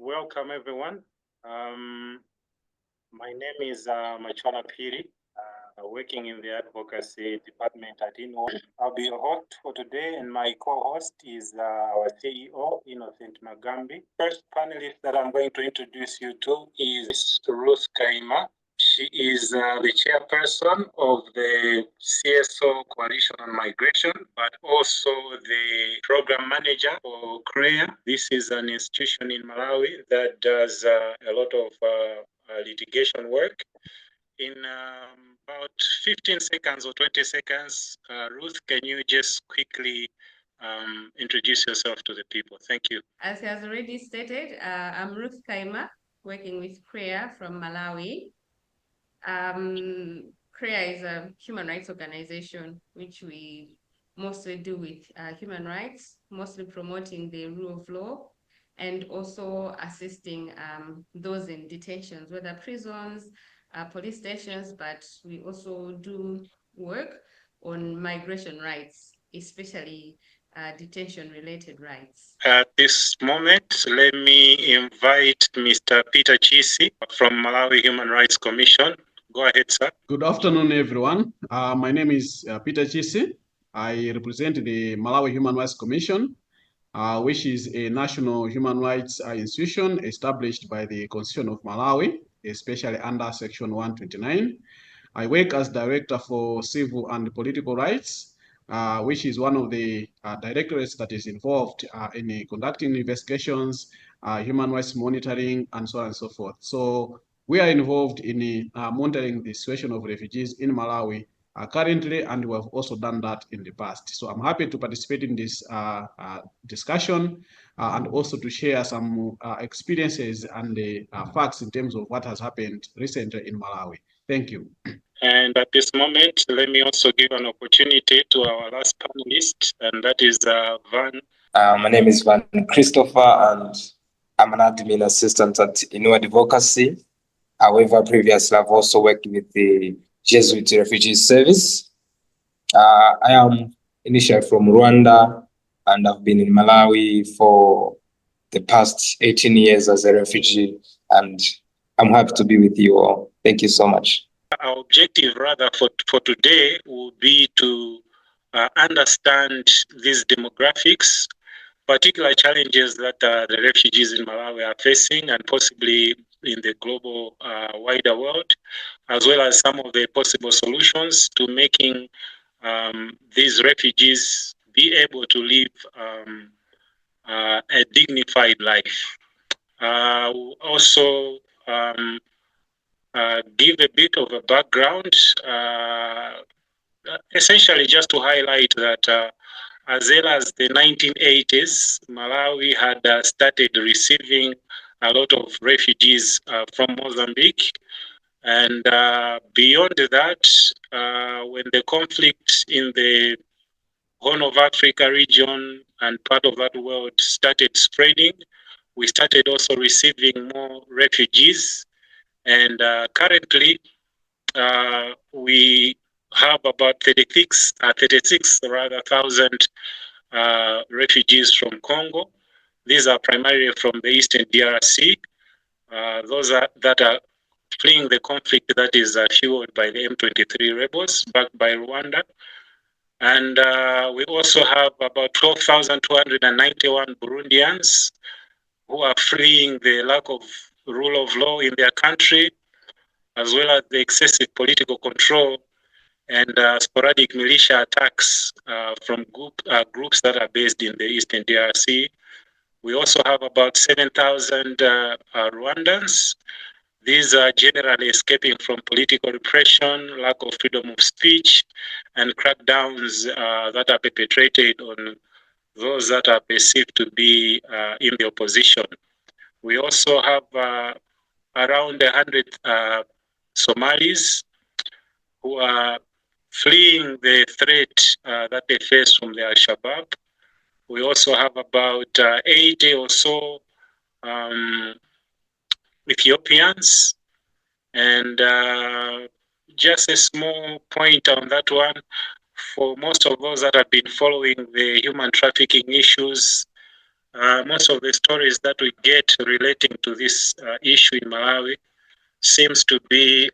Welcome, everyone. My name is Machwana Piri, working in the advocacy department at INWA. I'll be your host for today, and my co-host is our CEO, Innocent Magambi. First panelist that I'm going to introduce you to is Ruth Kaima. She is the chairperson of the CSO Coalition on Migration, but also the program manager for CREA. This is an institution in Malawi that does a lot of litigation work. In about 15 seconds or 20 seconds, Ruth, can you just quickly introduce yourself to the people? Thank you. As he has already stated, I'm Ruth Kaima, working with CREA from Malawi. CREA is a human rights organization which we mostly do with human rights, mostly promoting the rule of law and also assisting those in detentions, whether prisons, police stations, but we also do work on migration rights, especially detention-related rights. At this moment, let me invite Mr. Peter Chisi from Malawi Human Rights Commission. Go ahead, sir. Good afternoon, everyone. My name is Peter Chisi. I represent the Malawi Human Rights Commission, which is a national human rights institution established by the Constitution of Malawi, especially under Section 129. I work as Director for Civil and Political Rights, which is one of the directorates that is involved in conducting investigations, human rights monitoring, and so on and so forth. So we are involved in monitoring the situation of refugees in Malawi currently, and we have also done that in the past. So I'm happy to participate in this discussion and also to share some experiences and the facts in terms of what has happened recently in Malawi. Thank you. And at this moment, let me also give an opportunity to our last panelist, and that is Van. My name is Van Christopher, and I'm an admin assistant at Inward Advocacy. However, previously I've also worked with the Jesuit Refugee Service. I am initially from Rwanda, and I've been in Malawi for the past 18 years as a refugee, and I'm happy to be with you all. Thank you so much. Our objective rather for today will be to understand these demographics, particular challenges that the refugees in Malawi are facing and possibly in the global wider world, as well as some of the possible solutions to making these refugees be able to live a dignified life. Also, give a bit of a background, essentially just to highlight that as early as the 1980s, Malawi had started receiving a lot of refugees from Mozambique. And beyond that, when the conflict in the Horn of Africa region and part of that world started spreading, we started also receiving more refugees. And currently, we have about 36,000 refugees from Congo. These are primarily from the eastern DRC. Those that are fleeing the conflict that is fueled by the M23 rebels backed by Rwanda. And we also have about 12,291 Burundians who are fleeing the lack of rule of law in their country, as well as the excessive political control and sporadic militia attacks from groups that are based in the eastern DRC. We also have about 7,000 Rwandans. These are generally escaping from political repression, lack of freedom of speech, and crackdowns that are perpetrated on those that are perceived to be in the opposition. We also have around 100 Somalis who are fleeing the threat that they face from the Al-Shabaab. We also have about 80 or so Ethiopians. And just a small point on that one, for most of those that have been following the human trafficking issues, most of the stories that we get relating to this issue in Malawi seems to be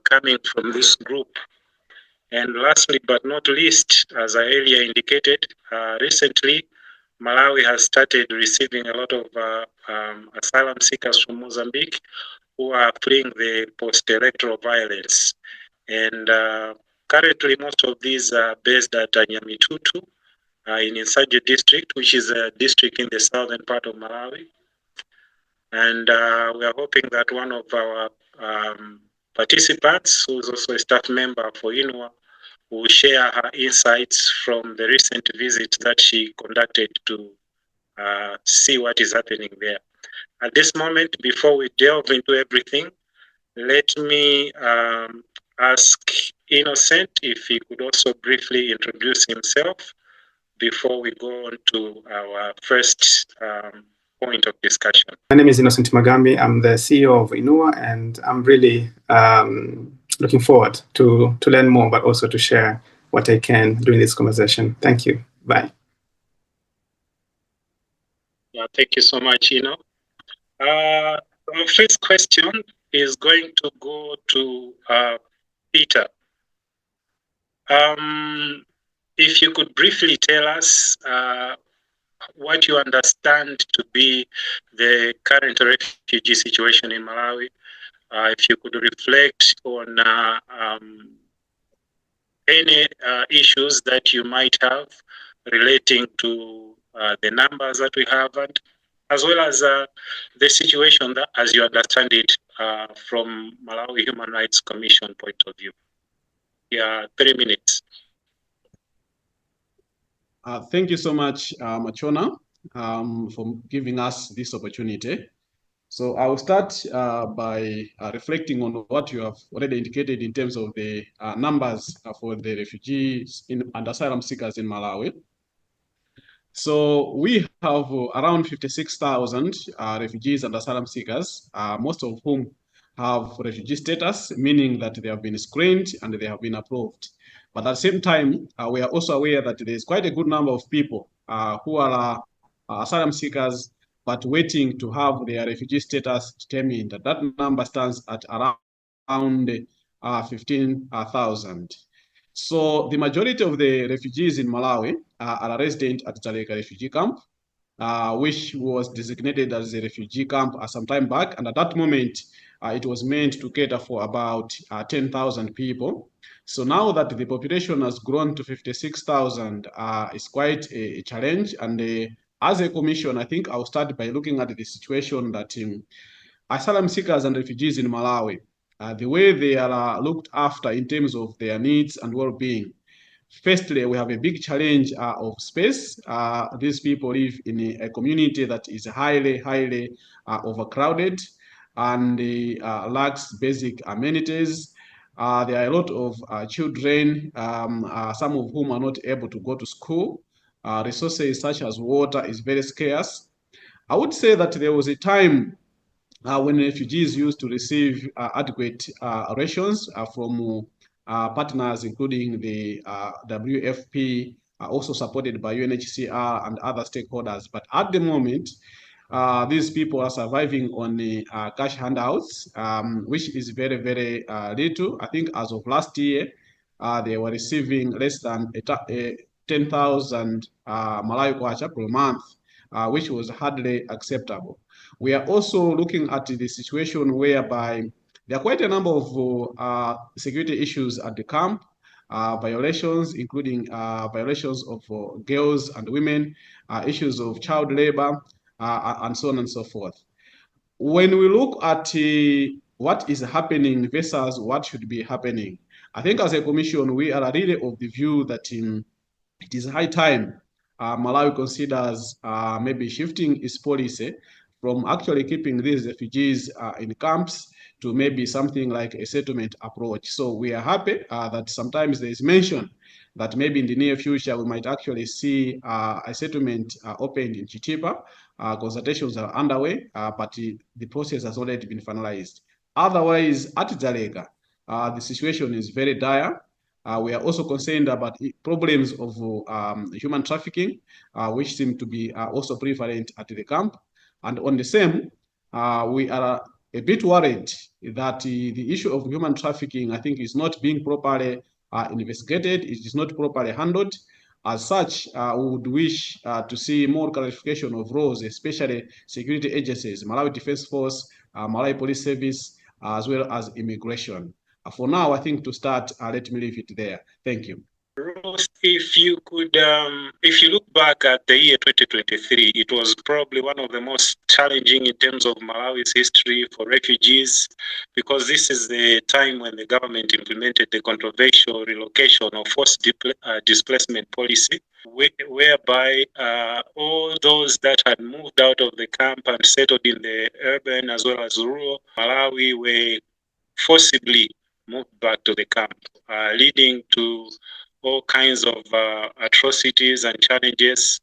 coming from this group. And lastly, but not least, as I earlier indicated, recently, Malawi has started receiving a lot of asylum seekers from Mozambique who are fleeing the post-electoral violence. And currently, most of these are based at Nyamitutu in Insanje district, which is a district in the southern part of Malawi. And we are hoping that one of our participants, who is also a staff member for INUA, will share her insights from the recent visit that she conducted to see what is happening there. At this moment, before we delve into everything, let me ask Innocent if he could also briefly introduce himself before we go on to our first point of discussion. My name is Innocent Magambi. I'm the CEO of INUA, and I'm really looking forward to learn more, but also to share what I can during this conversation. Thank you. Bye. Thank you so much, Ino. Our first question is going to go to Peter. If you could briefly tell us what you understand to be the current refugee situation in Malawi, if you could reflect on any issues that you might have relating to the numbers that we have, and as well as the situation that, as you understand it, from Malawi Human Rights Commission point of view. 3 minutes. Thank you so much, Machona, for giving us this opportunity. So I will start by reflecting on what you have already indicated in terms of the numbers for the refugees and asylum seekers in Malawi. So we have around 56,000 refugees and asylum seekers, most of whom have refugee status, meaning that they have been screened and they have been approved. But at the same time, we are also aware that there is quite a good number of people who are asylum seekers, but waiting to have their refugee status determined. That number stands at around 15,000. So the majority of the refugees in Malawi are resident at Dzaleka refugee camp, which was designated as a refugee camp some time back. And at that moment, it was meant to cater for about 10,000 people. So now that the population has grown to 56,000, it's quite a challenge. And as a commission, I think I'll start by looking at the situation that asylum seekers and refugees in Malawi, the way they are looked after in terms of their needs and well-being. Firstly, we have a big challenge of space. These people live in a community that is highly overcrowded and lacks basic amenities. There are a lot of children, some of whom are not able to go to school. Resources such as water is very scarce. I would say that there was a time when refugees used to receive adequate rations from partners, including the WFP, also supported by UNHCR and other stakeholders. But at the moment, these people are surviving on the cash handouts, which is very little. I think as of last year, they were receiving less than 10,000 Malawi kwacha per month, which was hardly acceptable. We are also looking at the situation whereby there are quite a number of security issues at the camp, violations, including violations of girls and women, issues of child labor, and so on and so forth. When we look at what is happening versus what should be happening, I think as a commission, we are really of the view that it is high time Malawi considers maybe shifting its policy from actually keeping these refugees in camps to maybe something like a settlement approach. So we are happy that sometimes there is mention that maybe in the near future we might actually see a settlement opened in Chitipa. Consultations are underway, but the process has already been finalized. Otherwise, at Dzaleka, the situation is very dire. We are also concerned about problems of human trafficking, which seem to be also prevalent at the camp. And on the same, we are a bit worried that the issue of human trafficking, I think, is not being properly investigated. It is not properly handled. As such, we would wish to see more clarification of roles, especially security agencies, Malawi Defense Force, Malawi Police Service, as well as immigration. For now, I think to start, let me leave it there. Thank you. Ross, if you could, if you look back at the year 2023, it was probably one of the most challenging in terms of Malawi's history for refugees, because this is the time when the government implemented the controversial relocation or forced displacement policy, whereby all those that had moved out of the camp and settled in the urban as well as rural Malawi were forcibly moved back to the camp, leading to all kinds of atrocities and challenges.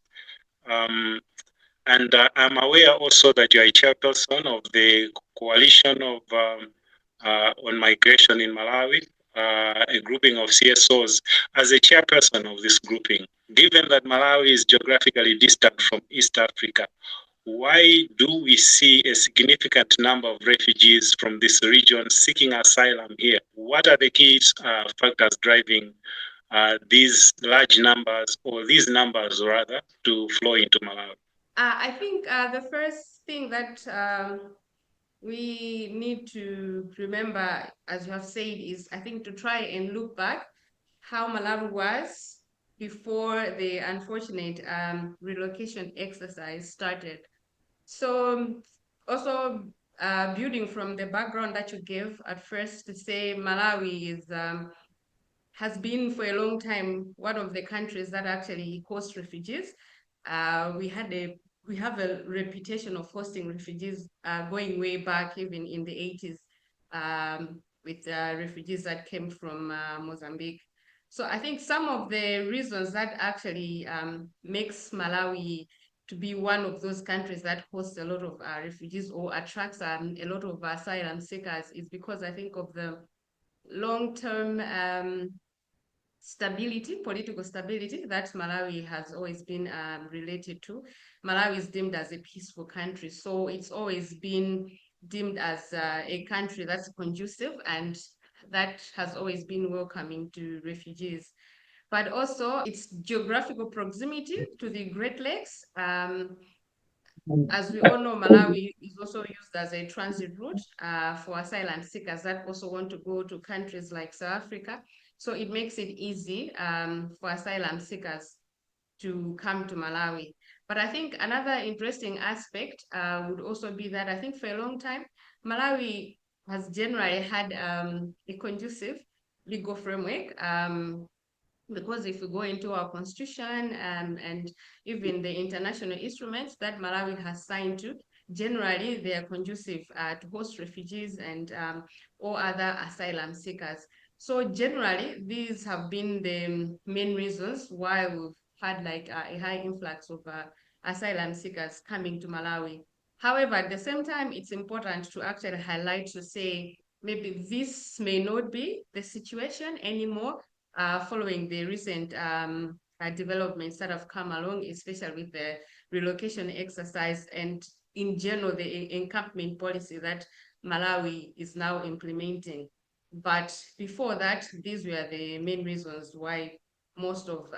And I'm aware also that you are a chairperson of the coalition of on migration in Malawi, a grouping of CSOs. As a chairperson of this grouping, given that Malawi is geographically distant from East Africa, why do we see a significant number of refugees from this region seeking asylum here? What are the key factors driving these large numbers, or these numbers rather, to flow into Malawi? I think the first thing that we need to remember, as you have said, is I think to try and look back how Malawi was before the unfortunate relocation exercise started. So also building from the background that you gave at first, to say Malawi is has been for a long time one of the countries that actually host refugees. We have a reputation of hosting refugees going way back, even in the 80s, with refugees that came from Mozambique. So I think some of the reasons that actually makes Malawi to be one of those countries that hosts a lot of refugees or attracts a lot of asylum seekers is because I think of the long-term stability, political stability that Malawi has always been related to. Malawi is deemed as a peaceful country, so it's always been deemed as a country that's conducive and that has always been welcoming to refugees. But also its geographical proximity to the Great Lakes. As we all know, Malawi is also used as a transit route for asylum seekers that also want to go to countries like South Africa. So it makes it easy for asylum seekers to come to Malawi. But I think another interesting aspect would also be that I think for a long time, Malawi has generally had a conducive legal framework. Because if we go into our constitution and even the international instruments that Malawi has signed to, generally they are conducive to host refugees and or other asylum seekers. So generally, these have been the main reasons why we've had like a high influx of asylum seekers coming to Malawi. However, at the same time, it's important to actually highlight to say maybe this may not be the situation anymore following the recent developments that have come along, especially with the relocation exercise and in general the encampment policy that Malawi is now implementing. But before that, these were the main reasons why most of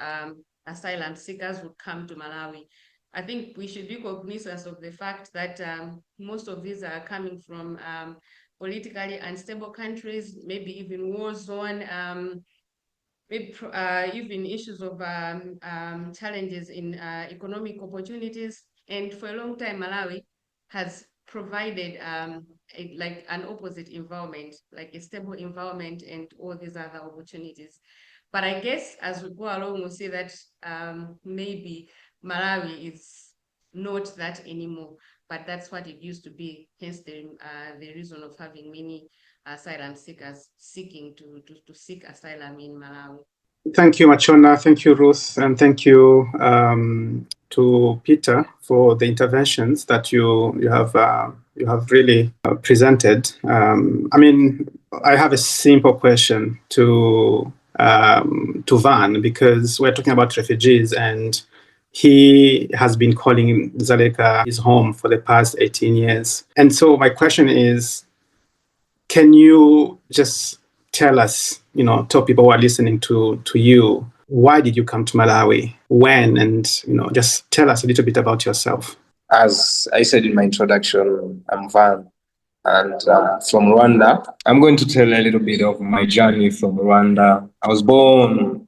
asylum seekers would come to Malawi. I think we should be cognizant of the fact that most of these are coming from politically unstable countries, maybe even war zone, maybe even issues of challenges in economic opportunities. And for a long time, Malawi has provided like an opposite environment, like a stable environment and all these other opportunities. But I guess as we go along, we'll see that maybe Malawi is not that anymore, but that's what it used to be, hence the reason of having many asylum seekers seeking to seek asylum in Malawi. Thank you, Machona. Thank you, Ruth. And thank you to Peter for the interventions that you have really presented. I mean, I have a simple question to to Van, because we're talking about refugees, and he has been calling Dzaleka his home for the past 18 years. And so my question is, can you just tell us, tell people who are listening to you, why did you come to Malawi? When? And, just tell us a little bit about yourself. As I said in my introduction, I'm Van, and from Rwanda. I'm going to tell a little bit of my journey from Rwanda. I was born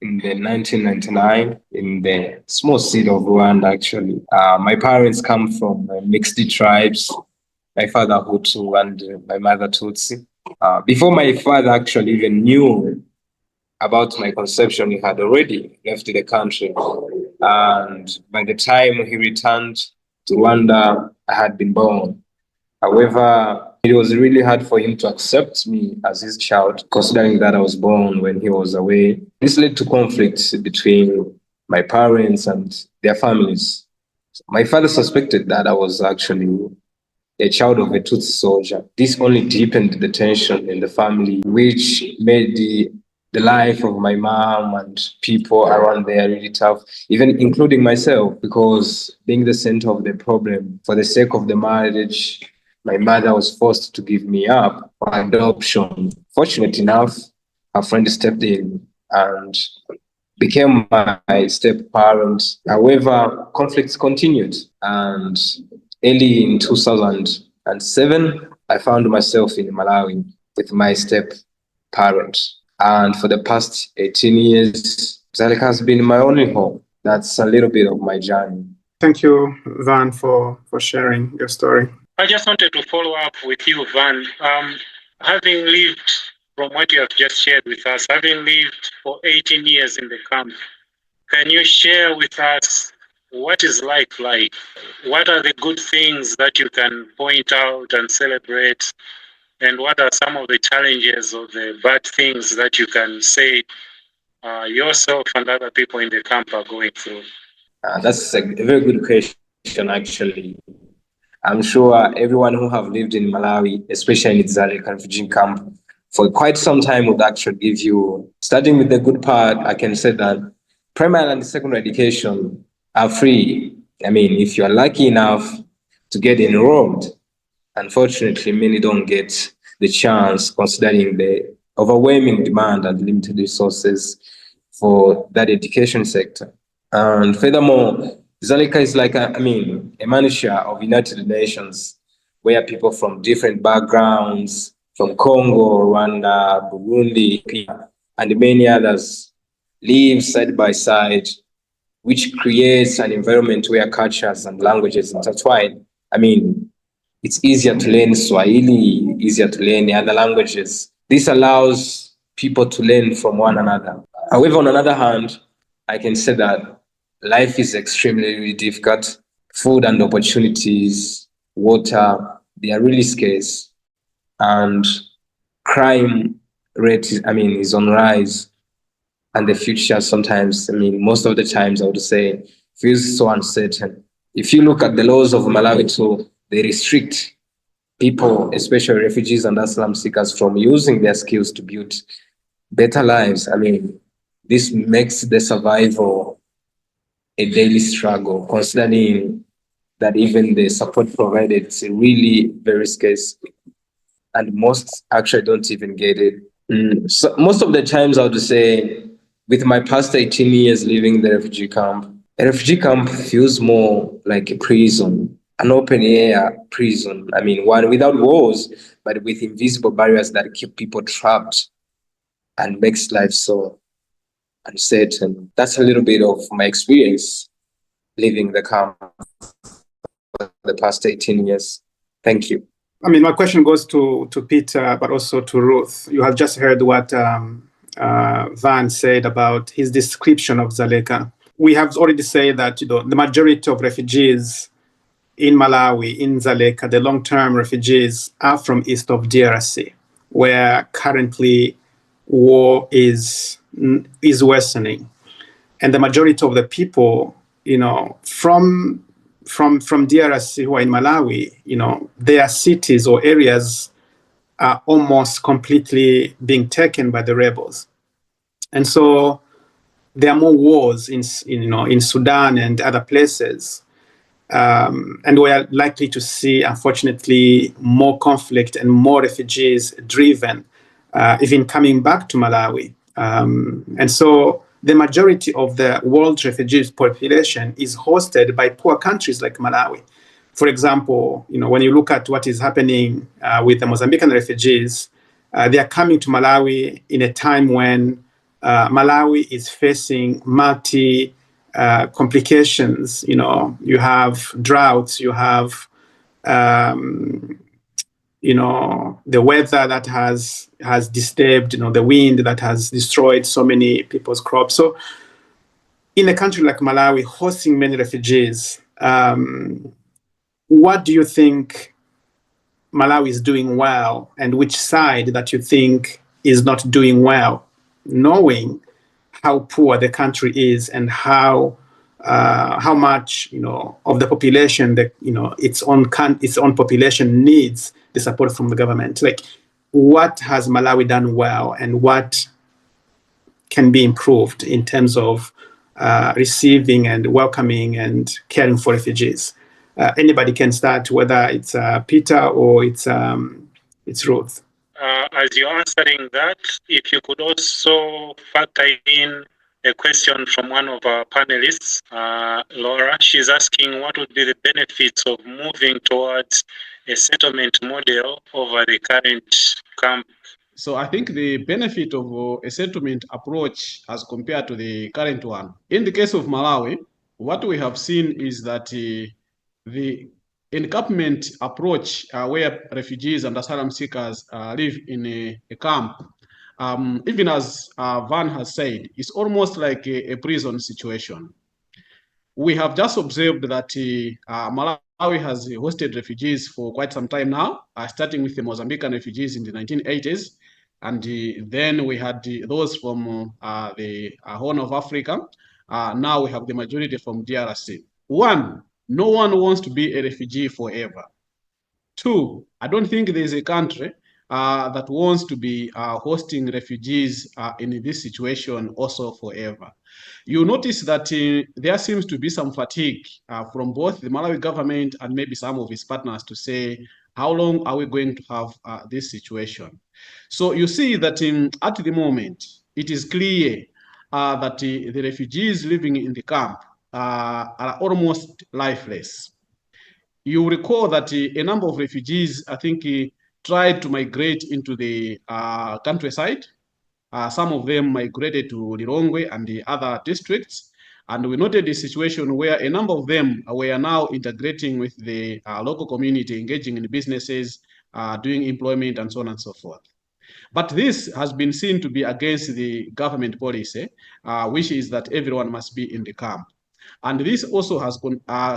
in the 1999 in the small city of Rwanda, actually. My parents come from mixed tribes. My father Hutu and my mother Tutsi. Before my father actually even knew about my conception, he had already left the country. And by the time he returned to Rwanda, I had been born. However, it was really hard for him to accept me as his child, considering that I was born when he was away. This led to conflicts between my parents and their families. My father suspected that I was actually a child of a Tutsi soldier. This only deepened the tension in the family, which made the life of my mom and people around there really tough, even including myself, because being the center of the problem, for the sake of the marriage, my mother was forced to give me up for adoption. Fortunate enough, her friend stepped in and became my step-parent. However, conflicts continued, and early in 2007, I found myself in Malawi with my step-parent. And for the past 18 years, Dzaleka has been my only home. That's a little bit of my journey. Thank you, Van, for sharing your story. I just wanted to follow up with you, Van. Having lived, from what you have just shared with us, having lived for 18 years in the camp, can you share with us what is life like? What are the good things that you can point out and celebrate? And what are some of the challenges or the bad things that you can say yourself and other people in the camp are going through? That's a very good question, actually. I'm sure everyone who have lived in Malawi, especially in Dzaleka refugee camp, for quite some time would actually give you, starting with the good part, I can say that primary and secondary education are free. I mean, if you're lucky enough to get enrolled, unfortunately, many don't get the chance, considering the overwhelming demand and limited resources for that education sector. And furthermore, Dzaleka is like a militia of United Nations, where people from different backgrounds, from Congo, Rwanda, Burundi, and many others, live side by side, which creates an environment where cultures and languages intertwine. I mean, it's easier to learn Swahili, easier to learn other languages. This allows people to learn from one another. However, on another hand, I can say that life is extremely really difficult. Food and opportunities, water, they are really scarce. And crime rate is on rise. And the future sometimes, most of the times I would say, feels so uncertain. If you look at the laws of Malawi too, they restrict people, especially refugees and asylum seekers, from using their skills to build better lives. This makes the survival a daily struggle, considering that even the support provided is really very scarce, and most actually don't even get it. So most of the times I would say, with my past 18 years living in the refugee camp, a refugee camp feels more like a prison, an open air prison. One without walls, but with invisible barriers that keep people trapped and makes life so uncertain. That's a little bit of my experience living the camp for the past 18 years. Thank you. My question goes to Peter, but also to Ruth. You have just heard what Van said about his description of Dzaleka. We have already said that the majority of refugees in Malawi, in Dzaleka, the long-term refugees are from east of DRC, where currently war is worsening, and the majority of the people, from DRC who are in Malawi, their cities or areas are almost completely being taken by the rebels. And so there are more wars in Sudan and other places. And we are likely to see, unfortunately, more conflict and more refugees driven, even coming back to Malawi. And so the majority of the world's refugees population is hosted by poor countries like Malawi. For example, when you look at what is happening with the Mozambican refugees, they are coming to Malawi in a time when Malawi is facing multi complications. You have droughts, you have the weather that has disturbed, the wind that has destroyed so many people's crops. So in a country like Malawi, hosting many refugees, what do you think Malawi is doing well, and which side that you think is not doing well, knowing how poor the country is and how much of the population that its own population needs the support from the government? Like, what has Malawi done well, and what can be improved in terms of receiving and welcoming and caring for refugees? Anybody can start, whether it's Peter or it's Ruth. As you're answering that, if you could also factor in a question from one of our panelists, Laura. She's asking what would be the benefits of moving towards a settlement model over the current camp. So I think the benefit of a settlement approach as compared to the current one, in the case of Malawi, what we have seen is that the encampment approach where refugees and asylum seekers live in a camp, even as Van has said, is almost like a prison situation. We have just observed that Malawi has hosted refugees for quite some time now, starting with the Mozambican refugees in the 1980s. And then we had those from the Horn of Africa. Now we have the majority from DRC. One, no one wants to be a refugee forever. Two, I don't think there's a country that wants to be hosting refugees in this situation also forever. You notice that there seems to be some fatigue from both the Malawi government and maybe some of its partners to say, how long are we going to have this situation? So you see that at the moment, it is clear that the refugees living in the camp are almost lifeless. You recall that a number of refugees, I think, tried to migrate into the countryside. Some of them migrated to Lilongwe and the other districts. And we noted a situation where a number of them were now integrating with the local community, engaging in businesses, doing employment, and so on and so forth. But this has been seen to be against the government policy, which is that everyone must be in the camp. And this also has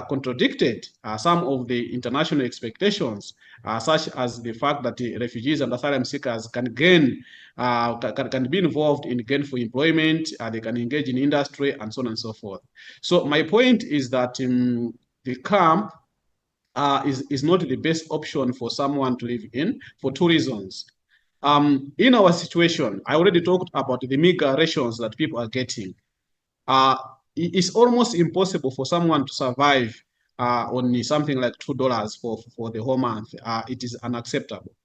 contradicted some of the international expectations, such as the fact that the refugees and asylum seekers can gain, can be involved in gainful employment, they can engage in industry, and so on and so forth. So my point is that the camp is not the best option for someone to live in for two reasons. In our situation, I already talked about the meager rations that people are getting. It's almost impossible for someone to survive on something like $2 for the whole month. It is unacceptable.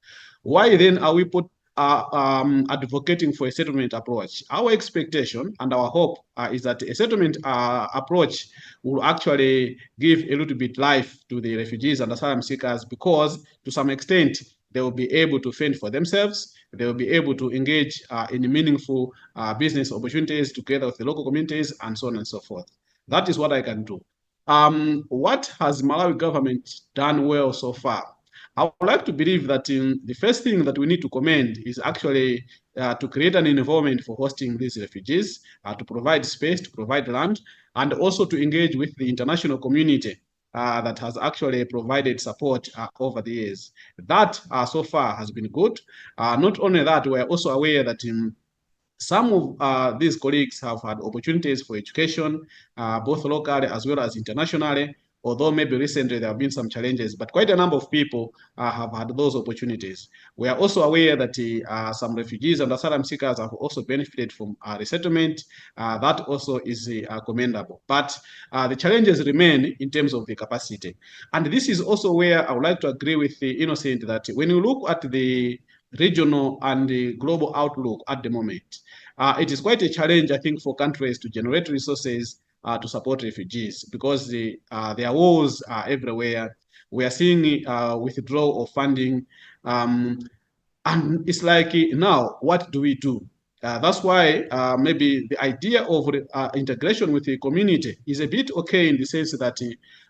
Why then are we advocating for a settlement approach? Our expectation and our hope is that a settlement approach will actually give a little bit life to the refugees and asylum seekers, because to some extent they will be able to fend for themselves. They will be able to engage in meaningful business opportunities together with the local communities, and so on and so forth. That is what I can do. What has Malawi government done well so far? I would like to believe that the first thing that we need to commend is actually to create an environment for hosting these refugees, to provide space, to provide land, and also to engage with the international community that has actually provided support over the years. That so far has been good. Not only that, we are also aware that some of these colleagues have had opportunities for education, both locally as well as internationally. although maybe recently there have been some challenges, but quite a number of people have had those opportunities. We are also aware that some refugees and asylum seekers have also benefited from resettlement. That also is commendable. But the challenges remain in terms of the capacity. And this is also where I would like to agree with the Innocent that when you look at the regional and the global outlook at the moment, it is quite a challenge, I think, for countries to generate resources to support refugees because their wars are everywhere. We are seeing withdrawal of funding. And it's like, now, what do we do? That's why maybe the idea of integration with the community is a bit okay in the sense that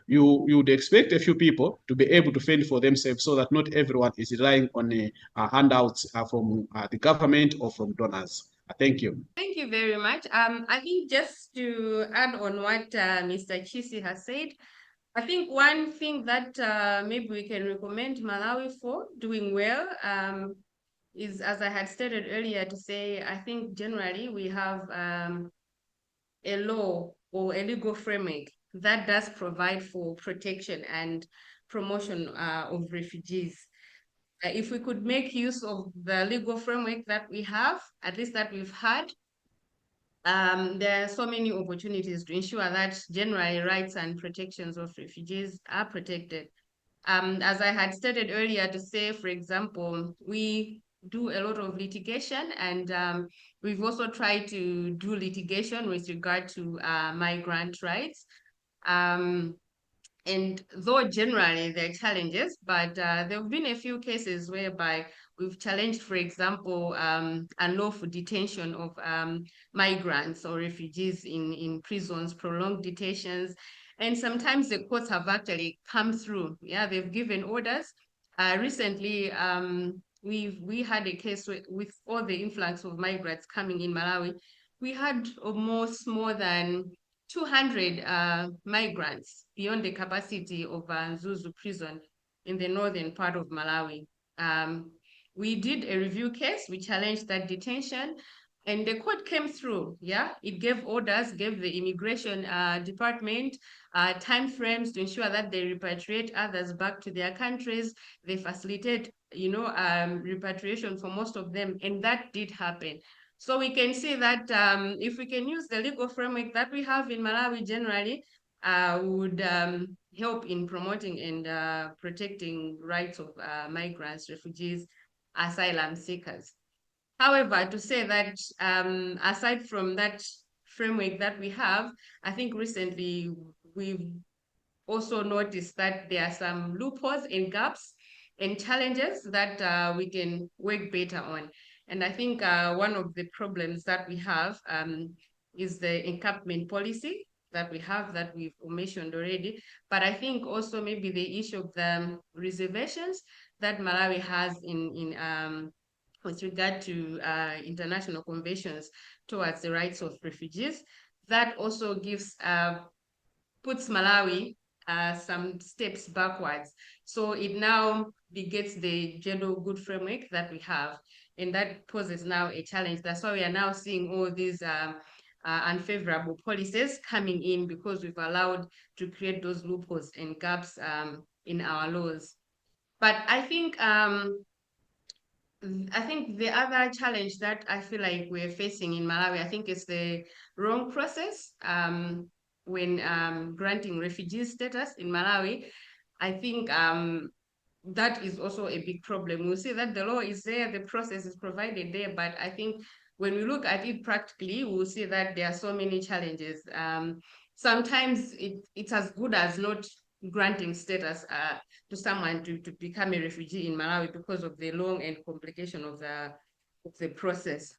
you would expect a few people to be able to fend for themselves so that not everyone is relying on handouts from the government or from donors. Thank you. Thank you very much. I think just to add on what Mr. Chisi has said, I think one thing that maybe we can recommend Malawi for doing well is, as I had stated earlier, to say, I think generally we have a law or a legal framework that does provide for protection and promotion of refugees. If we could make use of the legal framework that we have, at least that we've had, there are so many opportunities to ensure that generally rights and protections of refugees are protected. As I had stated earlier, to say, for example, we do a lot of litigation, and we've also tried to do litigation with regard to migrant rights. And though generally there are challenges, but there have been a few cases whereby we've challenged, for example, unlawful detention of migrants or refugees in prisons, prolonged detentions. And sometimes the courts have actually come through. Yeah, they've given orders. Recently, we had a case with all the influx of migrants coming in Malawi. We had almost more than 200 migrants beyond the capacity of Zuzu prison in the northern part of Malawi. We did a review case, we challenged that detention, and the court came through. Yeah, it gave orders, gave the immigration department time frames to ensure that they repatriate others back to their countries. They facilitate, repatriation for most of them, and that did happen. So we can see that if we can use the legal framework that we have in Malawi generally, would help in promoting and protecting rights of migrants, refugees, asylum seekers. However, to say that aside from that framework that we have, I think recently we've also noticed that there are some loopholes and gaps and challenges that we can work better on. And I think one of the problems that we have is the encampment policy that we have that we've mentioned already. But I think also maybe the issue of the reservations that Malawi has in with regard to international conventions towards the rights of refugees, that also puts Malawi some steps backwards. So it now begets the general good framework that we have, and that poses now a challenge. That's why we are now seeing all these unfavorable policies coming in, because we've allowed to create those loopholes and gaps in our laws. But I think the other challenge that I feel like we're facing in Malawi, I think, is the wrong process when granting refugee status in Malawi. I think that is also a big problem. We'll see that the law is there, the process is provided there, but I think when we look at it practically, we'll see that there are so many challenges. Sometimes it's as good as not granting status to someone to become a refugee in Malawi because of the long and complication of the process.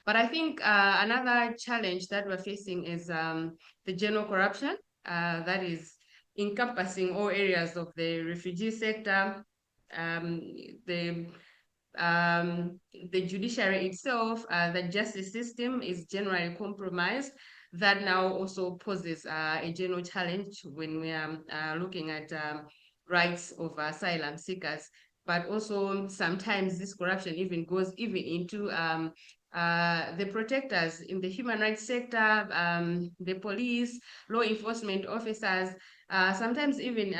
But I think another challenge that we're facing is the general corruption that is encompassing all areas of the refugee sector, the judiciary itself, the justice system is generally compromised. That now also poses a general challenge when we are looking at rights of asylum seekers. But also sometimes this corruption even goes into the protectors in the human rights sector, the police, law enforcement officers, sometimes even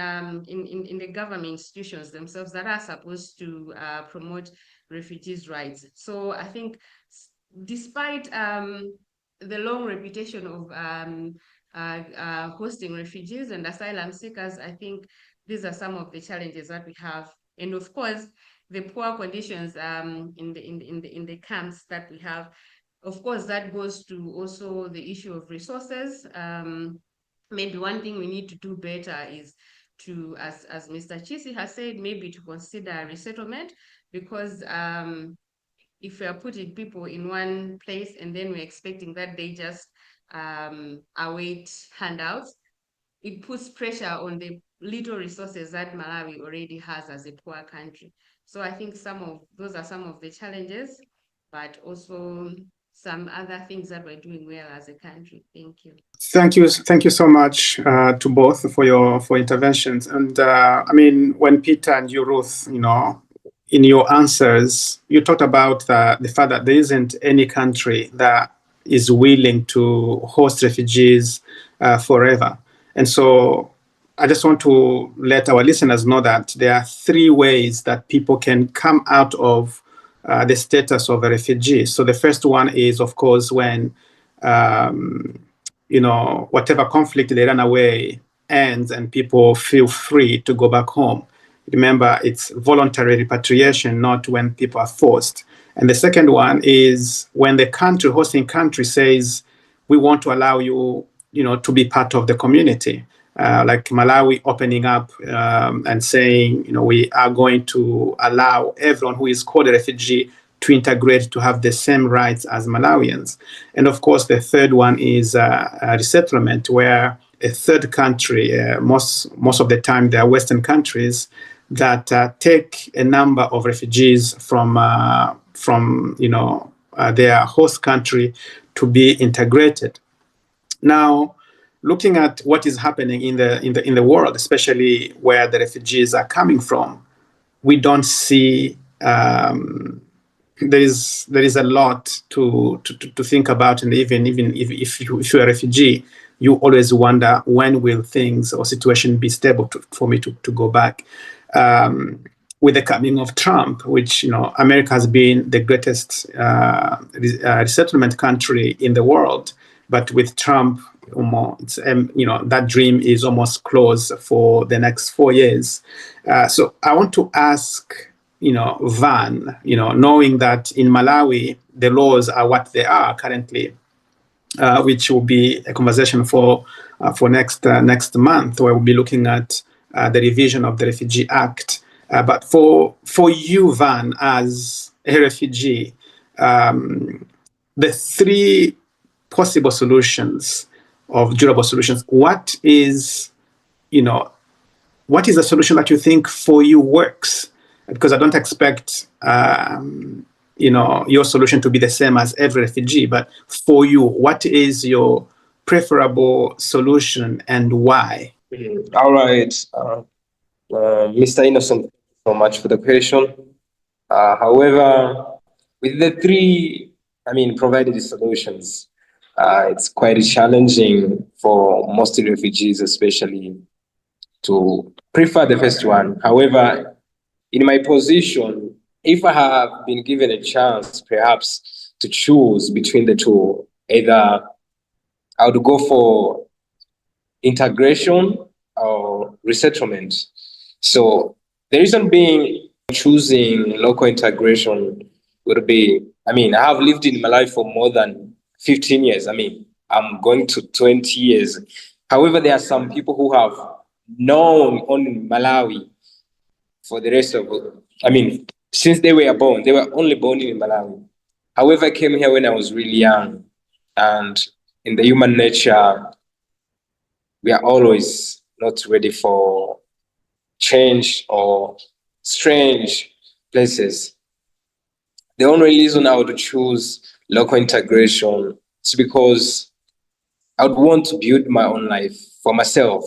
in the government institutions themselves that are supposed to promote refugees' rights. So I think despite the long reputation of hosting refugees and asylum seekers, I think these are some of the challenges that we have. And of course, the poor conditions in the camps that we have. Of course, that goes to also the issue of resources. Maybe one thing we need to do better is to, as Mr. Chisi has said, maybe to consider resettlement, because if we are putting people in one place and then we're expecting that they just await handouts, it puts pressure on the little resources that Malawi already has as a poor country. So I think those are some of the challenges, but also some other things that we're doing well as a country. Thank you. Thank you so much to both for your interventions. And I mean, when Peter and you, Ruth, in your answers, you talked about the fact that there isn't any country that is willing to host refugees forever. And so I just want to let our listeners know that there are three ways that people can come out of the status of a refugee. So the first one is, of course, when whatever conflict they run away ends and people feel free to go back home. Remember, it's voluntary repatriation, not when people are forced. And the second one is when the hosting country says, we want to allow you, to be part of the community. Like Malawi opening up and saying, we are going to allow everyone who is called a refugee to integrate, to have the same rights as Malawians. And of course, the third one is resettlement, where a third country, most of the time they are Western countries, that take a number of refugees from their host country to be integrated. Now, looking at what is happening in the world, especially where the refugees are coming from, we don't see there is a lot to think about, and even if you're a refugee, you always wonder when will things or situation be stable for me to go back. With the coming of Trump, which America has been the greatest resettlement country in the world, but with Trump, it's that dream is almost closed for the next 4 years. So I want to ask, Van, knowing that in Malawi the laws are what they are currently, which will be a conversation for next month, where we'll be looking at the revision of the Refugee Act. But for you, Van, as a refugee, the three possible solutions of durable solutions, what is a solution that you think for you works? Because I don't expect your solution to be the same as every refugee, but for you, what is your preferable solution and why? All right. Mr. Innocent, thank you so much for the question. However, with the three, provided solutions, it's quite challenging for most refugees, especially, to prefer the first one. However, in my position, if I have been given a chance, perhaps, to choose between the two, either I would go for integration or resettlement. So the reason being choosing local integration would be, I have lived in Malawi for more than 15 years. I'm going to 20 years. However, there are some people who have known only Malawi for the rest of, since they were born. They were only born in Malawi. However, I came here when I was really young. And in the human nature, we are always not ready for change or strange places. The only reason I would choose local integration is because I would want to build my own life for myself.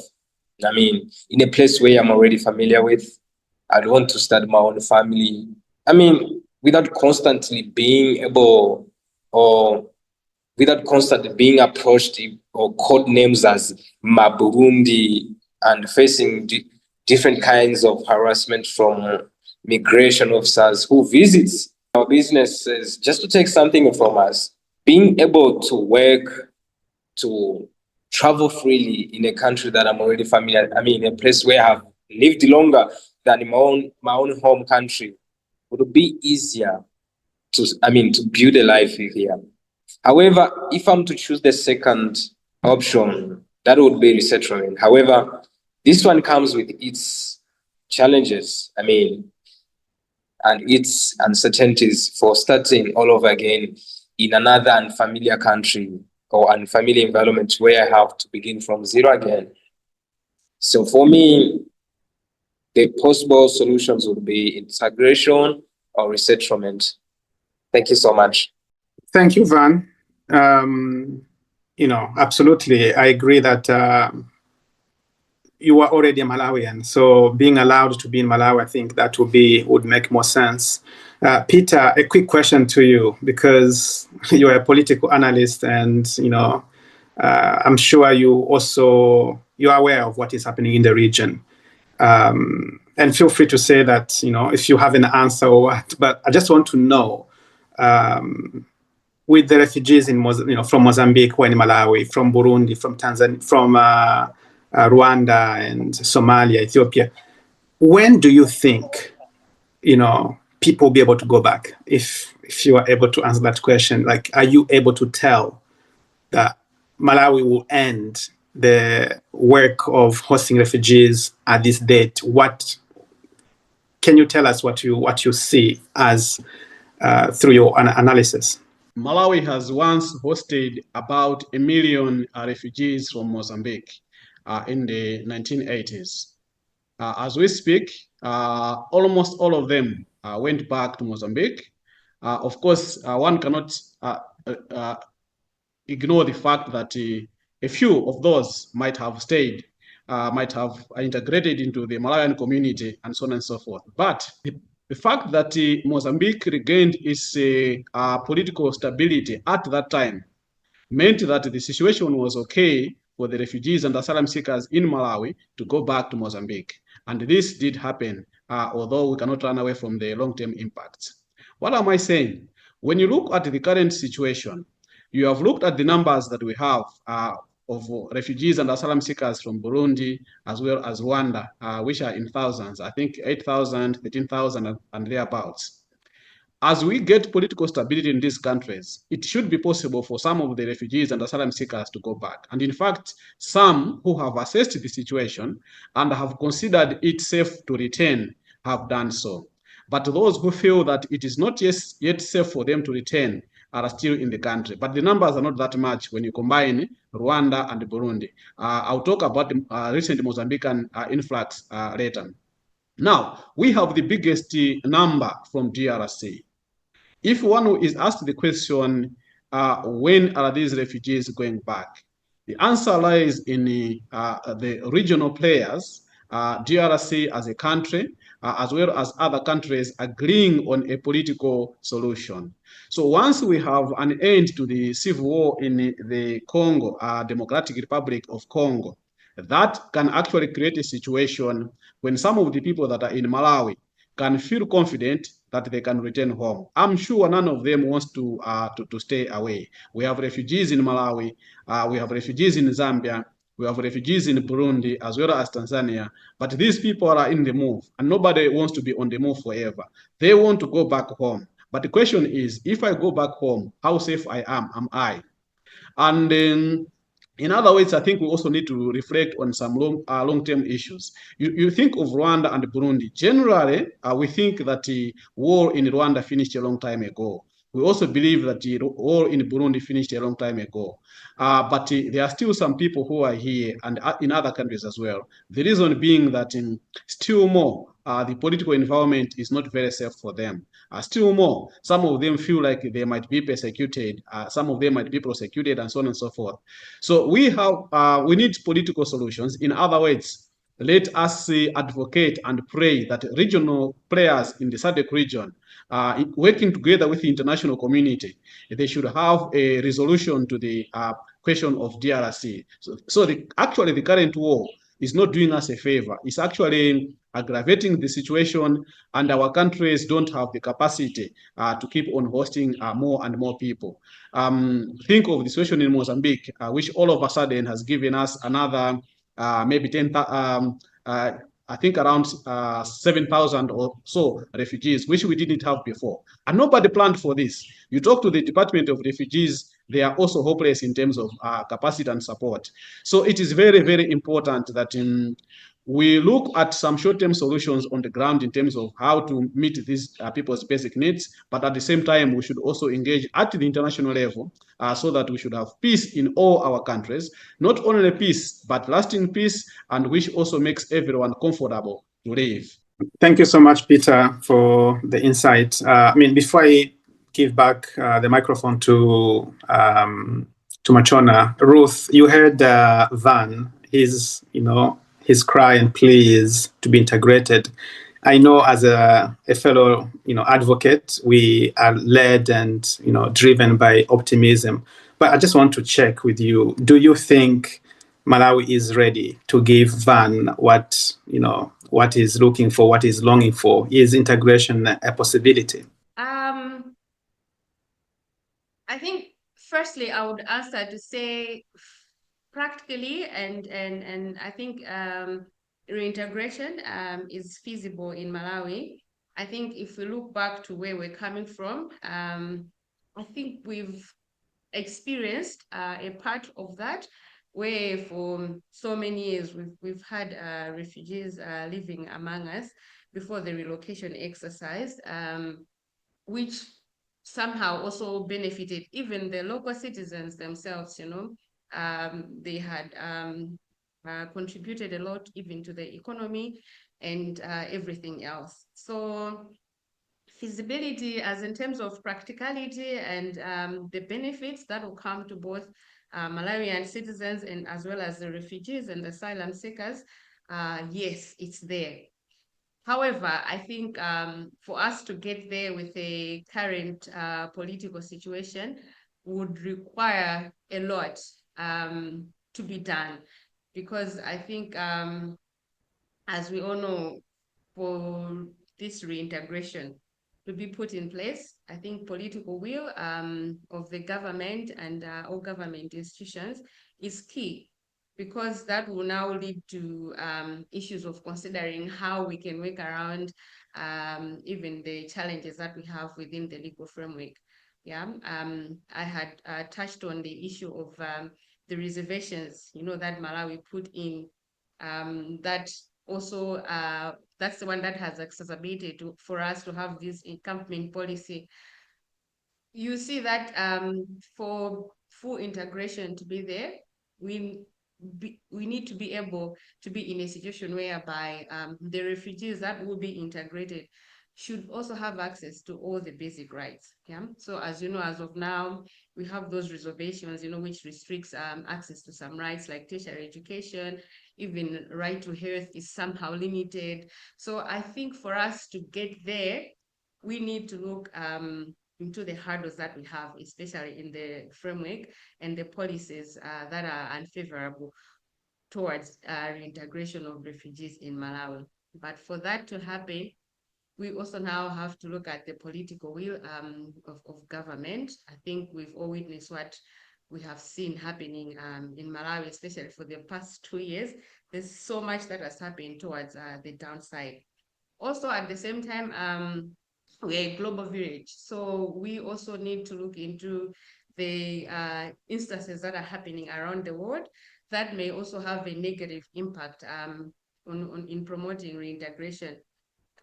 In a place where I'm already familiar with. I'd want to start my own family. Without constantly being able or without constantly being approached or called names as Maburundi and facing different kinds of harassment from migration officers who visits our businesses just to take something from us. Being able to work, to travel freely in a country that I'm already familiar, a place where I have lived longer than in my own home country, would be easier to build a life here. However, if I'm to choose the second option, that would be resettlement. However, this one comes with its challenges, and its uncertainties for starting all over again in another unfamiliar country or unfamiliar environment where I have to begin from zero again. So for me, the possible solutions would be integration or resettlement. Thank you so much. Thank you, Van. Absolutely. I agree that you are already a Malawian, so being allowed to be in Malawi, I think that would make more sense. Peter, a quick question to you, because you're a political analyst, and I'm sure you're aware of what is happening in the region. And feel free to say that if you have an answer or what. But I just want to know, with the refugees from Mozambique or in Malawi, from Burundi, from Tanzania, from Rwanda and Somalia, Ethiopia, when do you think people will be able to go back? If you are able to answer that question, like, are you able to tell that Malawi will end the work of hosting refugees at this date? What can you tell us? What you see as through your analysis? Malawi has once hosted about 1 million refugees from Mozambique in the 1980s. As we speak, almost all of them went back to Mozambique. Of course, one cannot ignore the fact that a few of those might have stayed, might have integrated into the Malawian community and so on and so forth. But the fact that Mozambique regained its political stability at that time meant that the situation was okay for the refugees and asylum seekers in Malawi to go back to Mozambique. And this did happen, although we cannot run away from the long-term impacts. What am I saying? When you look at the current situation, you have looked at the numbers that we have of refugees and asylum seekers from Burundi as well as Rwanda, which are in thousands, I think 8,000, 13,000 and thereabouts. As we get political stability in these countries, it should be possible for some of the refugees and asylum seekers to go back. And in fact, some who have assessed the situation and have considered it safe to return have done so. But those who feel that it is not yet safe for them to return are still in the country. But the numbers are not that much when you combine Rwanda and Burundi. I'll talk about the recent Mozambican influx later. Now, we have the biggest number from DRC. If one is asked the question, when are these refugees going back? The answer lies in the regional players, DRC as a country, as well as other countries agreeing on a political solution. So once we have an end to the civil war in the Congo, Democratic Republic of Congo, that can actually create a situation when some of the people that are in Malawi can feel confident that they can return home. I'm sure none of them wants to stay away. We have refugees in Malawi, we have refugees in Zambia, we have refugees in Burundi as well as Tanzania, but these people are in the move and nobody wants to be on the move forever. They want to go back home. But the question is, if I go back home, how safe am I? And in other words, I think we also need to reflect on some long-term issues. You think of Rwanda and Burundi. Generally, we think that the war in Rwanda finished a long time ago. We also believe that the war in Burundi finished a long time ago. But there are still some people who are here and in other countries as well. The reason being that still more, the political environment is not very safe for them. Still more, some of them feel like they might be persecuted, some of them might be prosecuted, and so on and so forth. So we need political solutions. In other words, let us advocate and pray that regional players in the SADC region, working together with the international community, they should have a resolution to the question of DRC. So actually the current war is not doing us a favor. It's actually aggravating the situation, and our countries don't have the capacity to keep on hosting more and more people. Think of the situation in Mozambique, which all of a sudden has given us another maybe 10, I think around 7,000 or so refugees, which we didn't have before. And nobody planned for this. You talk to the Department of Refugees, they are also hopeless in terms of capacity and support. So it is very, very important that we look at some short-term solutions on the ground in terms of how to meet these people's basic needs, but at the same time, we should also engage at the international level so that we should have peace in all our countries, not only peace, but lasting peace, and which also makes everyone comfortable to live. Thank you so much, Peter, for the insight. Before I give back the microphone to Machona, Ruth, you heard Van, his cry and pleas to be integrated. I know as a fellow, advocate, we are led and, driven by optimism. But I just want to check with you. Do you think Malawi is ready to give Van what he's looking for, what he's longing for? Is integration a possibility? I think firstly, I would answer to say practically, and I think reintegration is feasible in Malawi. I think if we look back to where we're coming from, I think we've experienced a part of that, where for so many years we've had refugees living among us before the relocation exercise, which somehow also benefited even the local citizens themselves. They had contributed a lot even to the economy and everything else. So feasibility, as in terms of practicality and the benefits that will come to both Malawian citizens and as well as the refugees and asylum seekers, yes, it's there. However, I think for us to get there with the current political situation would require a lot to be done, because I think, as we all know, for this reintegration to be put in place, I think political will of the government and all government institutions is key, because that will now lead to issues of considering how we can work around even the challenges that we have within the legal framework. Yeah, I had touched on the issue of the reservations, that Malawi put in, that also that's the one that has exacerbated for us to have this encampment policy. You see that for full integration to be there, we need to be able to be in a situation whereby the refugees that will be integrated should also have access to all the basic rights. Yeah. So as you know, as of now, we have those reservations, which restricts access to some rights like tertiary education, even right to health is somehow limited. So I think for us to get there, we need to look into the hurdles that we have, especially in the framework and the policies that are unfavorable towards reintegration of refugees in Malawi. But for that to happen, we also now have to look at the political will of government. I think we've all witnessed what we have seen happening in Malawi, especially for the past 2 years. There's so much that has happened towards the downside. Also, at the same time, we're a global village, so we also need to look into the instances that are happening around the world that may also have a negative impact in promoting reintegration.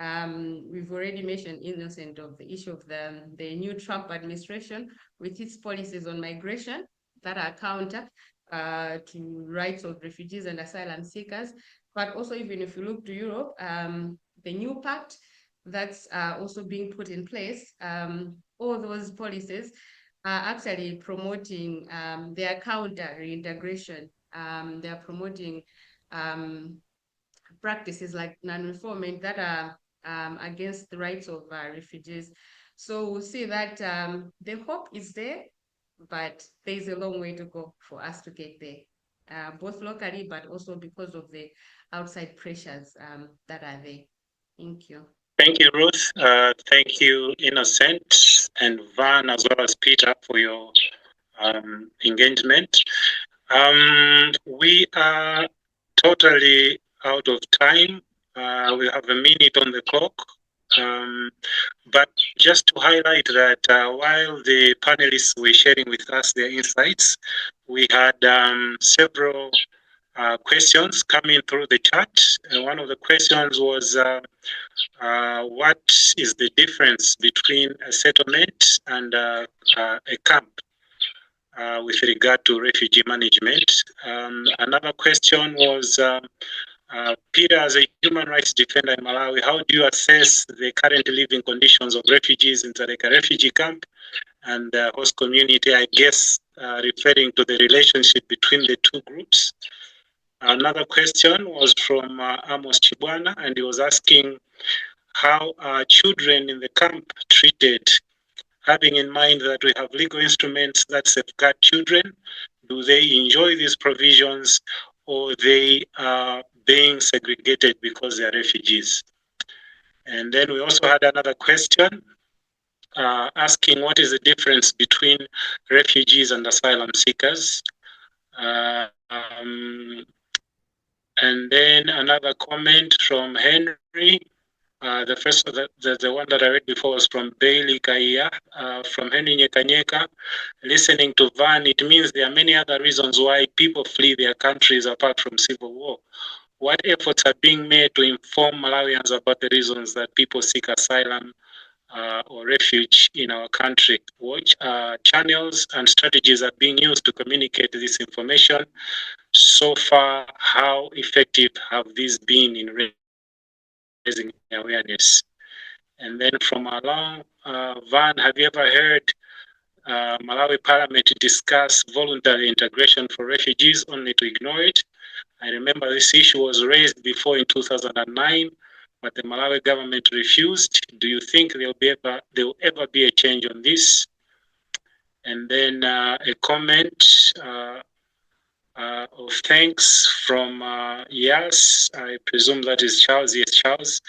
We've already mentioned innocent of the issue of the new Trump administration with its policies on migration that are counter to rights of refugees and asylum seekers. But also, even if you look to Europe, the new pact that's also being put in place, all those policies are actually promoting their counter reintegration. They're promoting practices like non-refoulement that are against the rights of refugees. So we'll see that the hope is there, but there's a long way to go for us to get there, both locally, but also because of the outside pressures that are there. Thank you. Thank you, Ruth. Thank you, Innocent and Van, as well as Peter, for your engagement. We are totally out of time. We have a minute on the clock. But just to highlight that while the panelists were sharing with us their insights, we had several questions coming through the chat. One of the questions was, what is the difference between a settlement and a camp with regard to refugee management? Another question was, Peter, as a human rights defender in Malawi, how do you assess the current living conditions of refugees in Dzaleka refugee camp and the host community, I guess, referring to the relationship between the two groups? Another question was from Amos Chibwana, and he was asking how are children in the camp treated, having in mind that we have legal instruments that safeguard children. Do they enjoy these provisions, or they are being segregated because they are refugees? And then we also had another question asking what is the difference between refugees and asylum seekers. And then another comment from Henry. The first, the one that I read before was from Bailey Kaya, from Henry Nyekanyeka. Listening to Van, it means there are many other reasons why people flee their countries apart from civil war. What efforts are being made to inform Malawians about the reasons that people seek asylum or refuge in our country? What channels and strategies are being used to communicate this information? So far, how effective have these been in raising awareness? And then from Alain, Van, have you ever heard Malawi Parliament discuss voluntary integration for refugees only to ignore it? I remember this issue was raised before in 2009, but the Malawi government refused. Do you think there will ever be a change on this? And then a comment of thanks from Yas, I presume that is Charles. Yes, Charles.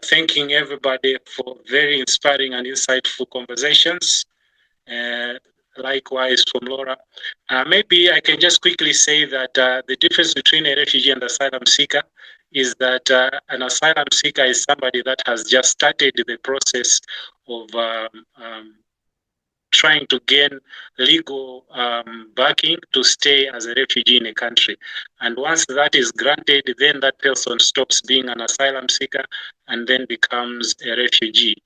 Thanking everybody for very inspiring and insightful conversations. Likewise from Laura. Maybe I can just quickly say that the difference between a refugee and asylum seeker is that an asylum seeker is somebody that has just started the process of trying to gain legal backing to stay as a refugee in a country. And once that is granted, then that person stops being an asylum seeker and then becomes a refugee.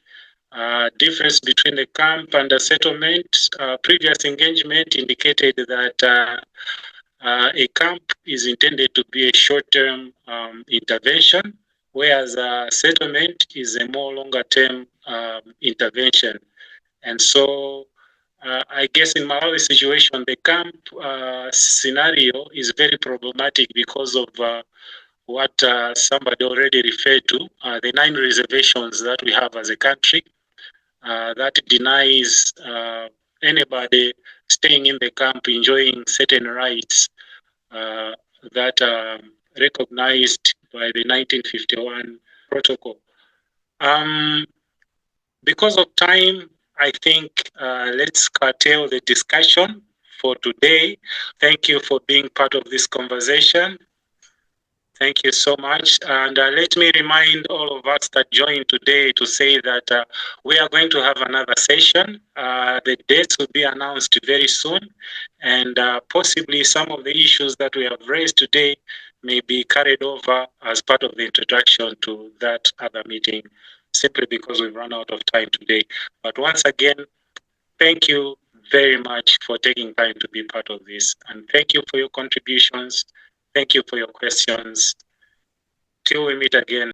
Difference between the camp and the settlement, previous engagement indicated that a camp is intended to be a short-term intervention, whereas a settlement is a more longer-term intervention. And so I guess in Malawi's situation, the camp scenario is very problematic because of what somebody already referred to, the 9 reservations that we have as a country. That denies anybody staying in the camp enjoying certain rights that are recognized by the 1951 protocol. Because of time, I think let's curtail the discussion for today. Thank you for being part of this conversation. Thank you so much. And let me remind all of us that joined today to say that we are going to have another session. The dates will be announced very soon. And possibly some of the issues that we have raised today may be carried over as part of the introduction to that other meeting, simply because we've run out of time today. But once again, thank you very much for taking time to be part of this. And thank you for your contributions. Thank you for your questions. Till we meet again.